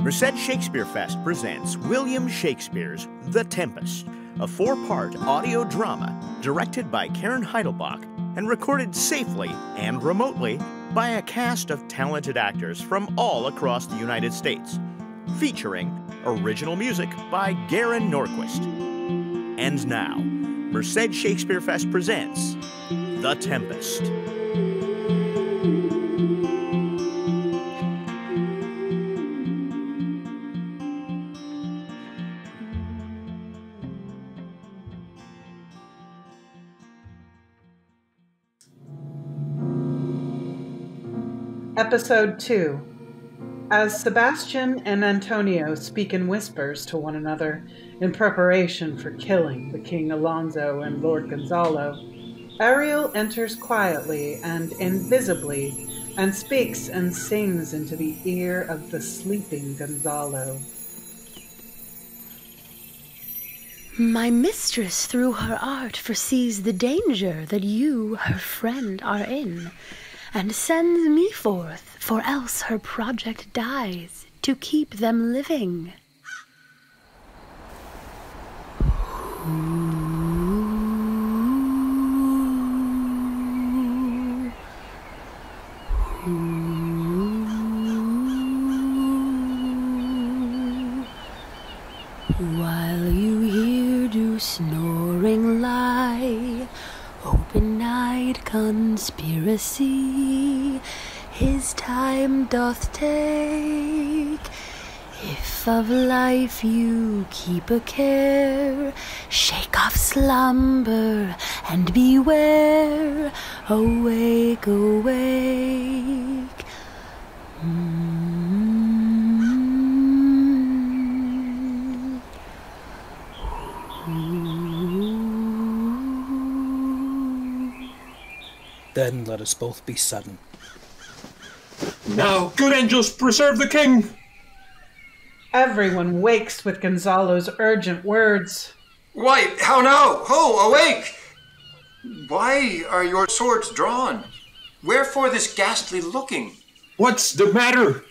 Merced Shakespeare Fest presents William Shakespeare's The Tempest, a four-part audio drama directed by Karen Heidelbach and recorded safely and remotely by a cast of talented actors from all across the United States, featuring original music by Garen Norquist. And now, Merced Shakespeare Fest presents The Tempest. Episode 2. As Sebastian and Antonio speak in whispers to one another in preparation for killing the King Alonso and Lord Gonzalo, Ariel enters quietly and invisibly and speaks and sings into the ear of the sleeping Gonzalo. My mistress through her art foresees the danger that you, her friend, are in, and sends me forth, for else her project dies, to keep them living. While you here do snoring lie, open-eyed conspiracy his time doth take. If of life you keep a care, shake off slumber and beware. Awake, awake. Then let us both be sudden. Now, good angels, preserve the king! Everyone wakes with Gonzalo's urgent words. Why, how now? Ho, awake! Why are your swords drawn? Wherefore this ghastly looking? What's the matter?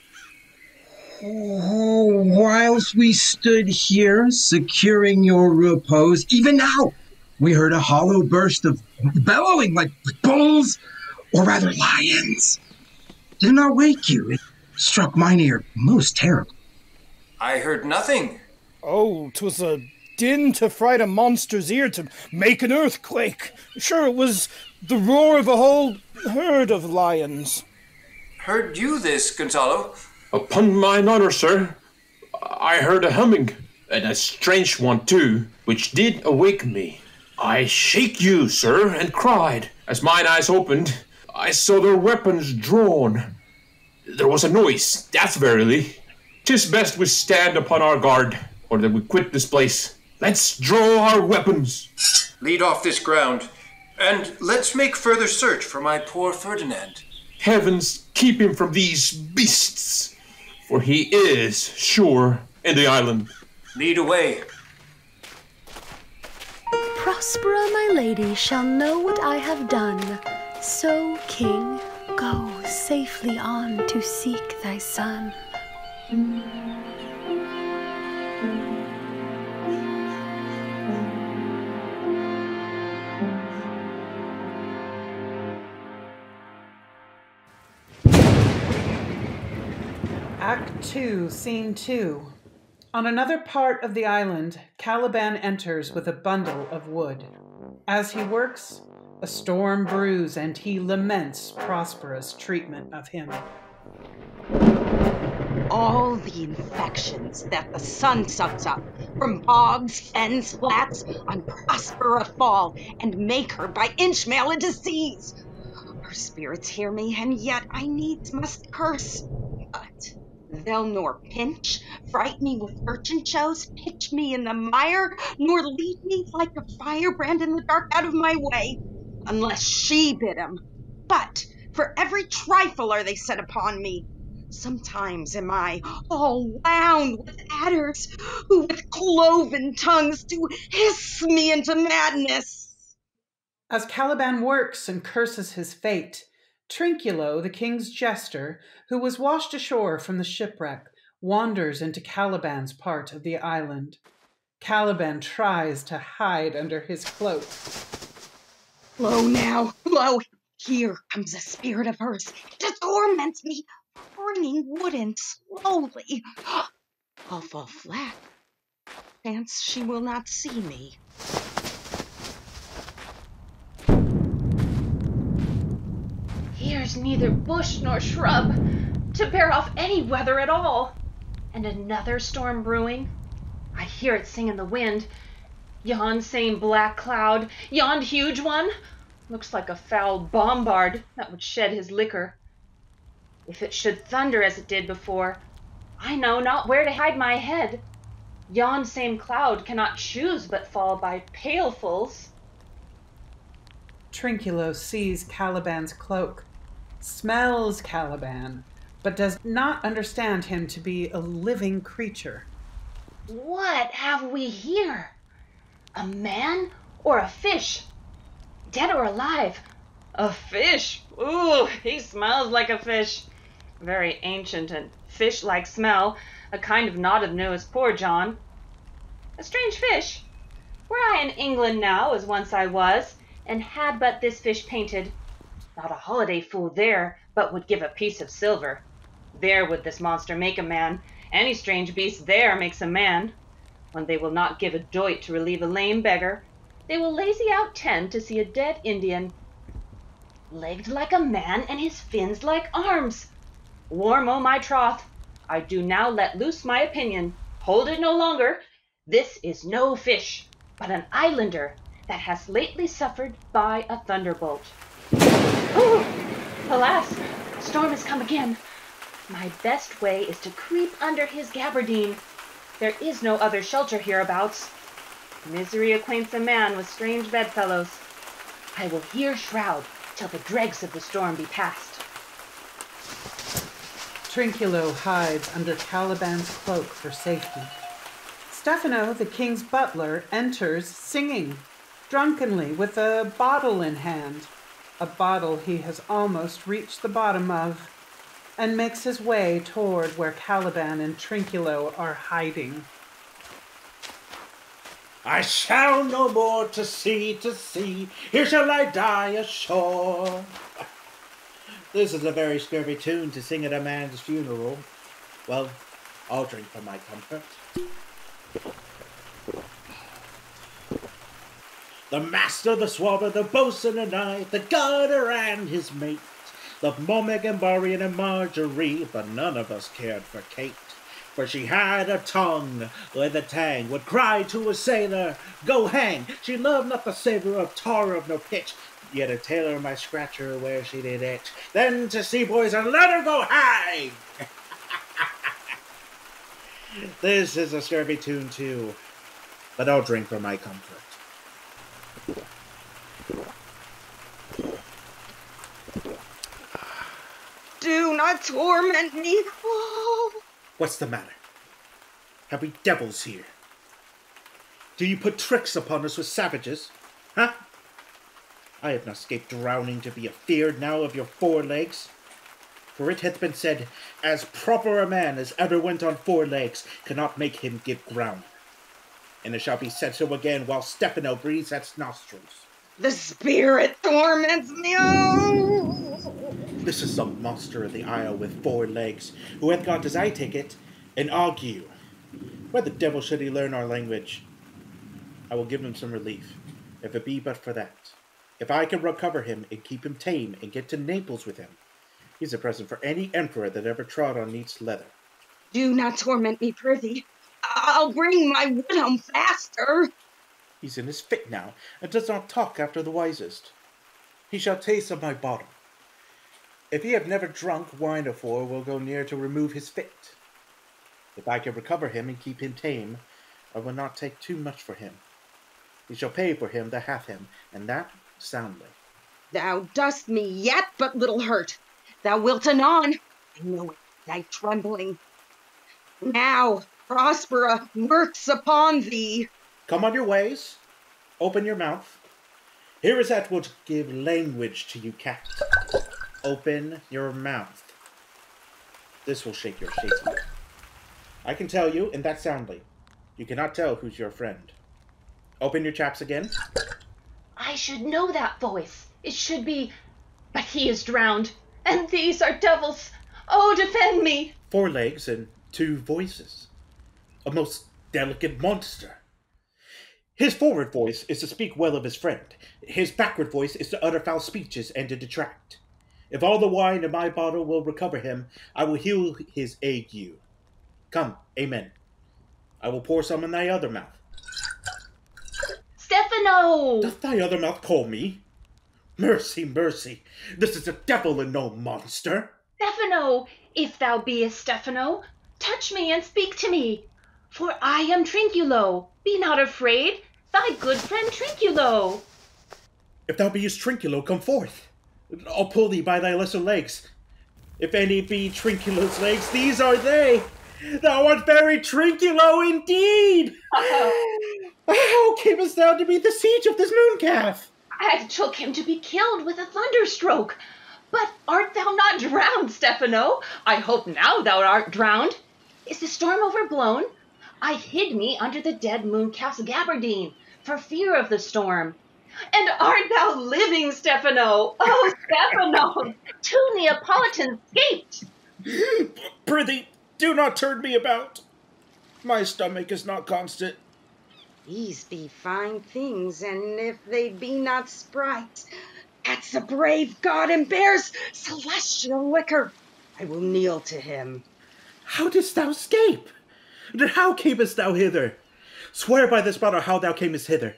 Oh, whilst we stood here, securing your repose, even now, we heard a hollow burst of bellowing like bulls, or rather lions. Did it not wake you? It struck mine ear most terribly. I heard nothing. Oh, 'twas a din to fright a monster's ear, to make an earthquake. Sure, it was the roar of a whole herd of lions. Heard you this, Gonzalo? Upon mine honor, sir, I heard a humming, and a strange one too, which did awake me. I shake you, sir, and cried. As mine eyes opened, I saw their weapons drawn. There was a noise, that's verily. 'Tis best we stand upon our guard, or that we quit this place. Let's draw our weapons. Lead off this ground, and let's make further search for my poor Ferdinand. Heavens keep him from these beasts, for he is, sure, in the island. Lead away. Prospera, my lady, shall know what I have done. So, King, go safely on to seek thy son. Act 2, Scene 2. On another part of the island, Caliban enters with a bundle of wood. As he works, a storm brews and he laments Prospera's treatment of him. All the infections that the sun sucks up from bogs, fens, flats, on Prospera fall and make her by inchmail a disease. Her spirits hear me, and yet I needs must curse. But they'll nor pinch, fright me with urchin shows, pitch me in the mire, nor lead me like a firebrand in the dark out of my way, unless she bid 'em. But for every trifler they set upon me, sometimes am I all wound with adders, who with cloven tongues do hiss me into madness. As Caliban works and curses his fate, Trinculo, the king's jester, who was washed ashore from the shipwreck, wanders into Caliban's part of the island. Caliban tries to hide under his cloak. Lo now, lo! Here comes a spirit of hers. It torments me, bringing wood in slowly. I'll fall flat. Chance she will not see me. Here's neither bush nor shrub to bear off any weather at all. And another storm brewing. I hear it sing in the wind. Yon same black cloud, yond huge one, looks like a foul bombard that would shed his liquor. If it should thunder as it did before, I know not where to hide my head. Yon same cloud cannot choose but fall by pailfuls. Trinculo sees Caliban's cloak, smells Caliban, but does not understand him to be a living creature. What have we here? A man or a fish? Dead or alive? A fish! Ooh, he smells like a fish. Very ancient and fish-like smell, a kind of knot of nose, poor John. A strange fish. Were I in England now, as once I was, and had but this fish painted, not a holiday fool there, but would give a piece of silver. There would this monster make a man. Any strange beast there makes a man. When they will not give a doit to relieve a lame beggar, they will lazy out 10 to see a dead Indian. Legged like a man, and his fins like arms. Warm o' my troth, I do now let loose my opinion. Hold it no longer. This is no fish, but an islander that has lately suffered by a thunderbolt. Ooh, alas, storm has come again. My best way is to creep under his gabardine. There is no other shelter hereabouts. Misery acquaints a man with strange bedfellows. I will here shroud till the dregs of the storm be past. Trinculo hides under Caliban's cloak for safety. Stefano, the king's butler, enters singing, drunkenly, with a bottle in hand, a bottle he has almost reached the bottom of, and makes his way toward where Caliban and Trinculo are hiding. I shall no more to sea, here shall I die ashore. This is a very scurvy tune to sing at a man's funeral. Well, I'll drink for my comfort. The master, the swabber, the boatswain and I, the garter and his mate, loved more Megan Barry and Marjorie, but none of us cared for Kate. For she had a tongue like a tang, would cry to a sailor, go hang. She loved not the savour of tar of no pitch, yet a tailor might scratch her where she did itch. Then to sea boys and let her go hang. This is a scurvy tune too, but I'll drink for my comfort. Do not torment me. Oh. What's the matter? Have we devils here? Do you put tricks upon us with savages? Huh? I have not escaped drowning to be afeard now of your 4 legs. For it hath been said, as proper a man as ever went on 4 legs cannot make him give ground. And it shall be said so again while Stefano breathes at nostrils. The spirit torments me. Oh. This is some monster of the isle with 4 legs, who hath got, as I take it, an ague. Where the devil should he learn our language? I will give him some relief, if it be but for that. If I can recover him and keep him tame and get to Naples with him, he's a present for any emperor that ever trod on neat's leather. Do not torment me, prithee. I'll bring my wood home faster. He's in his fit now, and does not talk after the wisest. He shall taste of my bottle. If he have never drunk wine afore, we'll go near to remove his fit. If I can recover him and keep him tame, I will not take too much for him. He shall pay for him that hath him, and that soundly. Thou dost me yet but little hurt. Thou wilt anon. I know it, thy trembling. Now, Prospera works upon thee. Come on your ways. Open your mouth. Here is that would give language to you, cat. Open your mouth. This will shake your Shakespeare. I can tell you, and that soundly. You cannot tell who's your friend. Open your chaps again. I should know that voice. It should be... But he is drowned, and these are devils. Oh, defend me! 4 legs and 2 voices. A most delicate monster. His forward voice is to speak well of his friend. His backward voice is to utter foul speeches and to detract. If all the wine in my bottle will recover him, I will heal his ague. Come, amen. I will pour some in thy other mouth. Stefano! Doth thy other mouth call me? Mercy, mercy, this is a devil and no monster. Stefano, if thou beest Stefano, touch me and speak to me. For I am Trinculo. Be not afraid, thy good friend Trinculo. If thou beest Trinculo, come forth. I'll pull thee by thy lesser legs. If any be Trinculo's legs, these are they. Thou art very Trinculo indeed. How camest thou to be the siege of this moon calf? I took him to be killed with a thunderstroke. But art thou not drowned, Stefano? I hope now thou art drowned. Is the storm overblown? I hid me under the dead mooncalf's gabardine, for fear of the storm. And art thou living, Stefano? Oh, Stefano! 2 Neapolitans escaped. Prithee, do not turn me about. My stomach is not constant. These be fine things, and if they be not sprite, that's a brave god and bears celestial liquor. I will kneel to him. How didst thou escape? And how camest thou hither? Swear by this bottle how thou camest hither.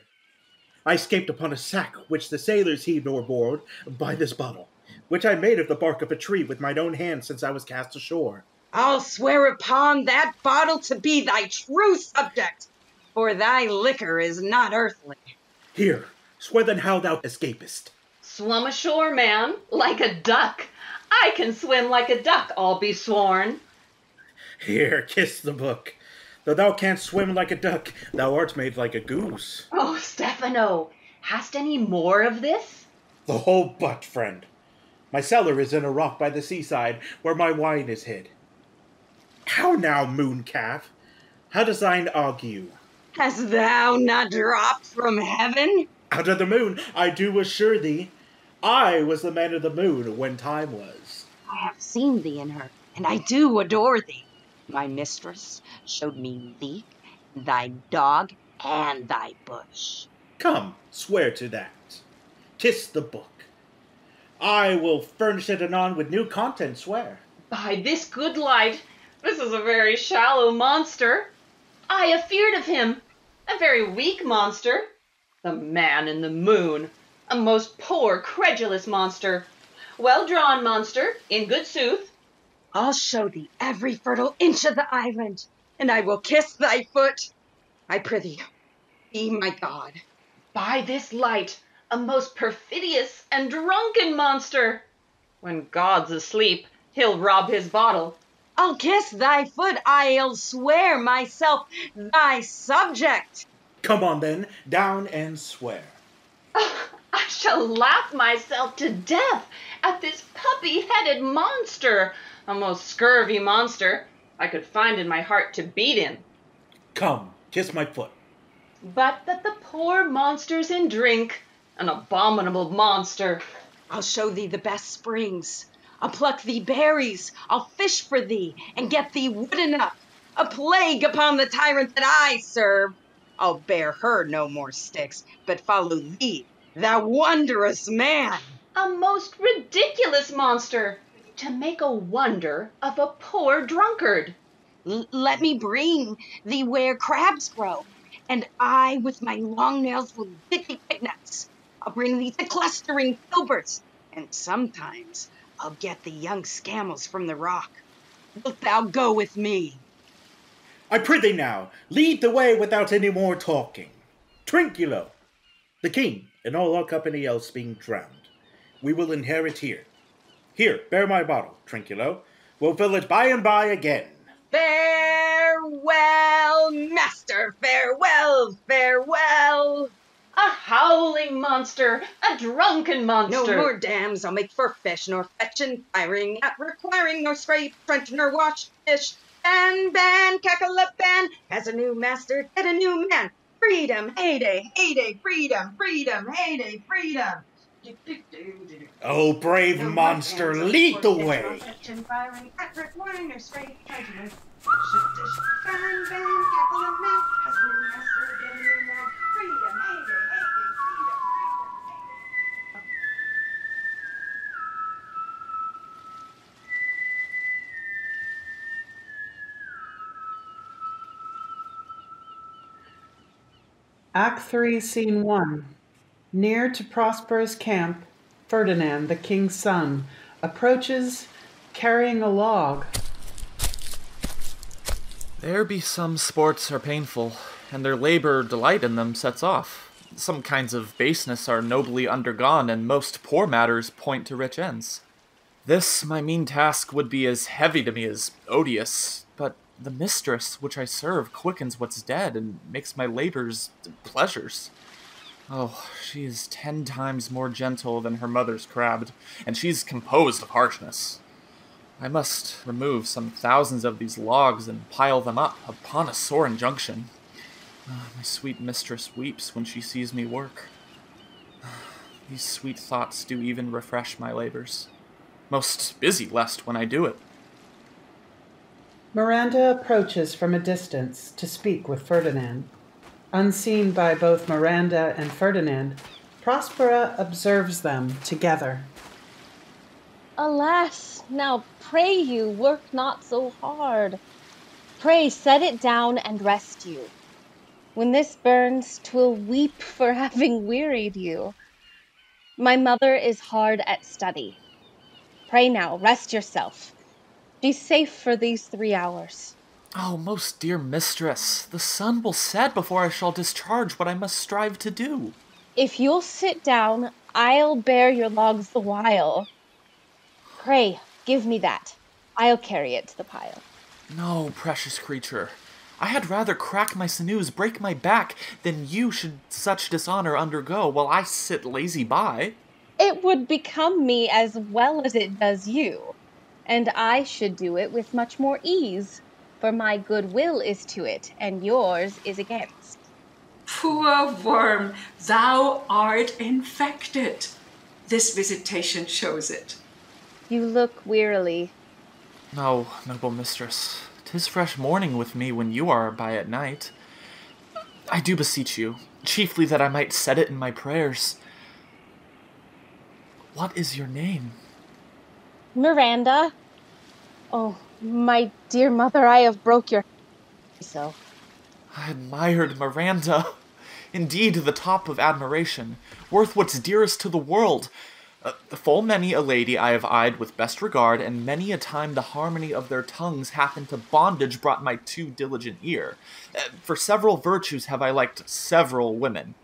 I escaped upon a sack which the sailors heaved overboard by this bottle, which I made of the bark of a tree with mine own hands since I was cast ashore. I'll swear upon that bottle to be thy true subject, for thy liquor is not earthly. Here, swear then how thou escapest. Swum ashore, man, like a duck. I can swim like a duck, I'll be sworn. Here, kiss the book. Though thou canst swim like a duck, thou art made like a goose. Oh, Stefano, hast any more of this? The whole butt, friend. My cellar is in a rock by the seaside, where my wine is hid. How now, moon calf? How does thine augue? Hast thou not dropped from heaven? Out of the moon, I do assure thee. I was the man of the moon when time was. I have seen thee in her, and I do adore thee. My mistress showed me thee, thy dog, and thy bush. Come, swear to that. Kiss the book. I will furnish it anon with new content, swear. By this good light, this is a very shallow monster. I afeard of him, a very weak monster. The man in the moon, a most poor, credulous monster. Well drawn, monster, in good sooth. I'll show thee every fertile inch of the island, and I will kiss thy foot. I prithee, be my god. By this light, a most perfidious and drunken monster. When God's asleep, he'll rob his bottle. I'll kiss thy foot, I'll swear myself thy subject. Come on then, down and swear. I shall laugh myself to death at this puppy-headed monster. A most scurvy monster. I could find in my heart to beat him. Come, kiss my foot. But that the poor monster's in drink. An abominable monster. I'll show thee the best springs. I'll pluck thee berries. I'll fish for thee and get thee wood enough. A plague upon the tyrant that I serve. I'll bear her no more sticks, but follow thee, thou wondrous man. A most ridiculous monster. To make a wonder of a poor drunkard. Let me bring thee where crabs grow, and I with my long nails will dig thee picnuts. I'll bring thee to clustering filberts, and sometimes I'll get the young scammels from the rock. Wilt thou go with me? I prithee now, lead the way without any more talking. Trinculo, the king, and all our company else being drowned, we will inherit here. Here, bear my bottle, Trinculo. We'll fill it by and by again. Farewell, master, farewell, farewell. A howling monster, a drunken monster. No more dams I'll make for fish, nor fetch and firing, not requiring nor scrape, trench nor wash fish. Ban, ban, cackle-a-ban, has a new master, get a new man. Freedom, heyday, heyday, freedom, freedom, heyday, freedom. Oh, brave monster, lead the way. Act 3, Scene 1. Near to Prosperous camp, Ferdinand, the king's son, approaches carrying a log. There be some sports are painful, and their labor delight in them sets off. Some kinds of baseness are nobly undergone, and most poor matters point to rich ends. This, my mean task, would be as heavy to me as odious, but the mistress which I serve quickens what's dead, and makes my labors pleasures. Oh, she is 10 times more gentle than her mother's crabbed, and she's composed of harshness. I must remove some thousands of these logs and pile them up upon a sore injunction. My sweet mistress weeps when she sees me work. These sweet thoughts do even refresh my labors. Most busy lest when I do it. Miranda approaches from a distance to speak with Ferdinand. Unseen by both Miranda and Ferdinand, Prospera observes them together. Alas, now pray you, work not so hard. Pray set it down and rest you. When this burns, 'twill weep for having wearied you. My mother is hard at study. Pray now, rest yourself. Be safe for these 3 hours. Oh, most dear mistress, the sun will set before I shall discharge what I must strive to do. If you'll sit down, I'll bear your logs the while. Pray, give me that. I'll carry it to the pile. No, precious creature. I had rather crack my sinews, break my back, than you should such dishonor undergo while I sit lazy by. It would become me as well as it does you, and I should do it with much more ease, for my good will is to it, and yours is against. Poor worm, thou art infected. This visitation shows it. You look wearily. No, noble mistress, 'tis fresh morning with me when you are by at night. I do beseech you, chiefly that I might set it in my prayers. What is your name? Miranda. Oh, my dear mother, I have broke your so. I admired Miranda. Indeed, the top of admiration, worth what's dearest to the world. Full many a lady I have eyed with best regard, and many a time the harmony of their tongues hath into bondage brought my too diligent ear. For several virtues have I liked several women.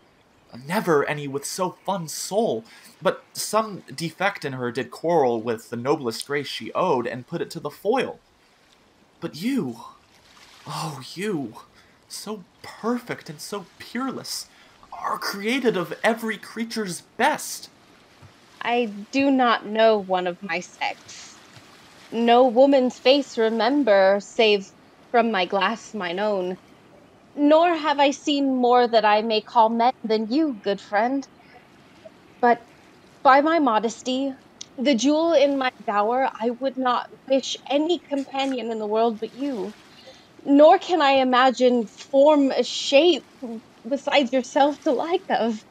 Never any with so fun soul, but some defect in her did quarrel with the noblest grace she owed, and put it to the foil. But you, oh you, so perfect and so peerless, are created of every creature's best. I do not know one of my sex. No woman's face remember, save from my glass mine own. Nor have I seen more that I may call men than you, good friend. But by my modesty, the jewel in my dower, I would not wish any companion in the world but you. Nor can I imagine form a shape besides yourself to like of.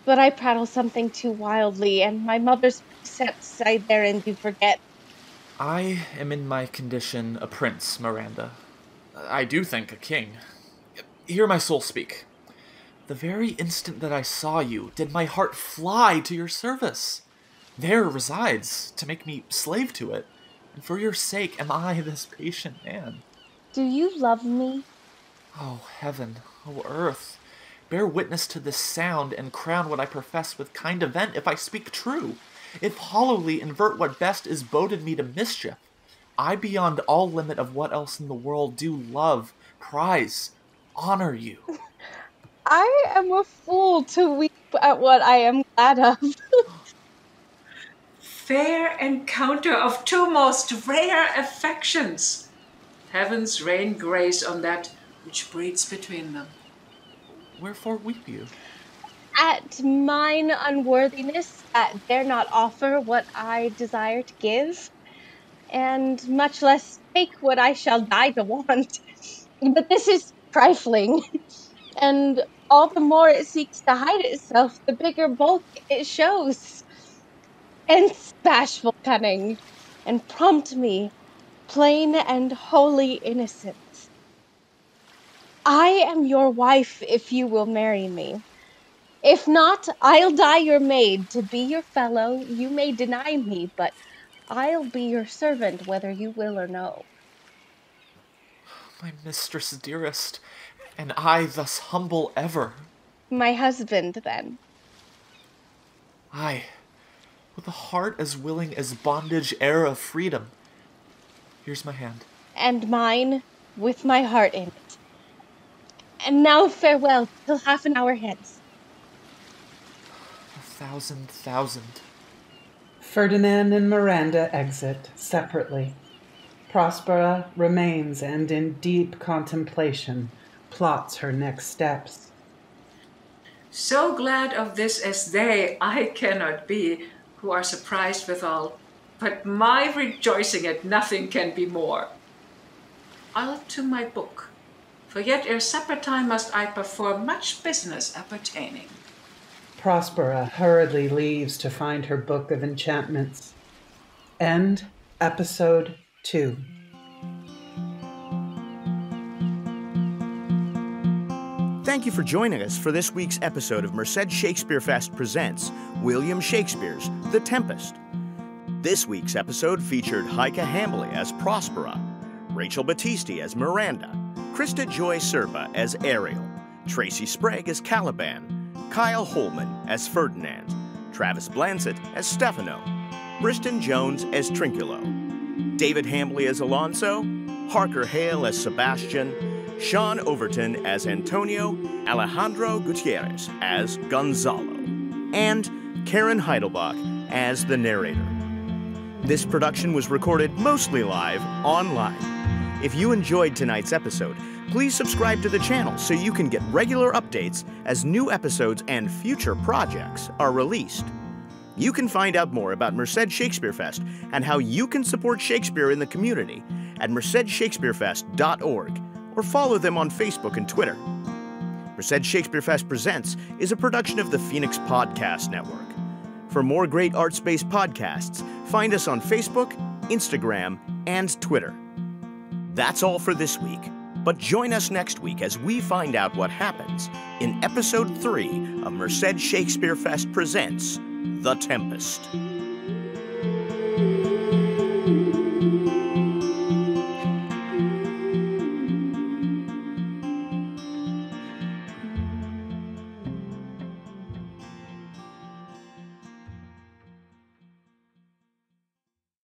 But I prattle something too wildly, and my mother's precepts I therein do forget. I am in my condition a prince, Miranda. I do think a king. Hear my soul speak. The very instant that I saw you, did my heart fly to your service. There resides, to make me slave to it, and for your sake am I this patient man. Do you love me? Oh, heaven, oh, earth, bear witness to this sound, and crown what I profess with kind event if I speak true. If hollowly invert what best is boded me to mischief, I beyond all limit of what else in the world do love, prize, honor you. I am a fool to weep at what I am glad of. Fair encounter of two most rare affections. heavens rain grace on that which breeds between them. Wherefore weep you? At mine unworthiness that dare not offer what I desire to give, and much less take what I shall die to want. But this is trifling, and all the more it seeks to hide itself, the bigger bulk it shows. Hence bashful cunning, and prompt me, plain and holy innocence. I am your wife if you will marry me. If not, I'll die your maid. To be your fellow, you may deny me, but I'll be your servant whether you will or no. My mistress dearest, and I thus humble ever. My husband, then. Aye, with a heart as willing as bondage heir of freedom. Here's my hand. And mine, with my heart in it. And now farewell, till half an hour hence. 1,000,000. Ferdinand and Miranda exit separately. Prospera remains and in deep contemplation plots her next steps. So glad of this as they I cannot be, who are surprised withal, but my rejoicing at nothing can be more. I'll to my book, for yet ere supper time must I perform much business appertaining. Prospera hurriedly leaves to find her book of enchantments. End episode 2. Thank you for joining us for this week's episode of Merced Shakespeare Fest presents William Shakespeare's The Tempest. This week's episode featured Heike Hambley as Prospera, Rachel Battisti as Miranda, Krista Joy Serba as Ariel, Tracy Sprague as Caliban, Kyle Holman as Ferdinand, Travis Blansett as Stefano, Briston Jones as Trinculo, David Hambley as Alonso, Harker Hale as Sebastian, Sean Overton as Antonio, Alejandro Gutierrez as Gonzalo, and Karen Heidelbach as the narrator. This production was recorded mostly live online. If you enjoyed tonight's episode, please subscribe to the channel so you can get regular updates as new episodes and future projects are released. You can find out more about Merced Shakespeare Fest and how you can support Shakespeare in the community at mercedshakespearefest.org or follow them on Facebook and Twitter. Merced Shakespeare Fest Presents is a production of the Phoenix Podcast Network. For more great arts-based podcasts, find us on Facebook, Instagram, and Twitter. That's all for this week, but join us next week as we find out what happens in Episode 3 of Merced Shakespeare Fest Presents The Tempest.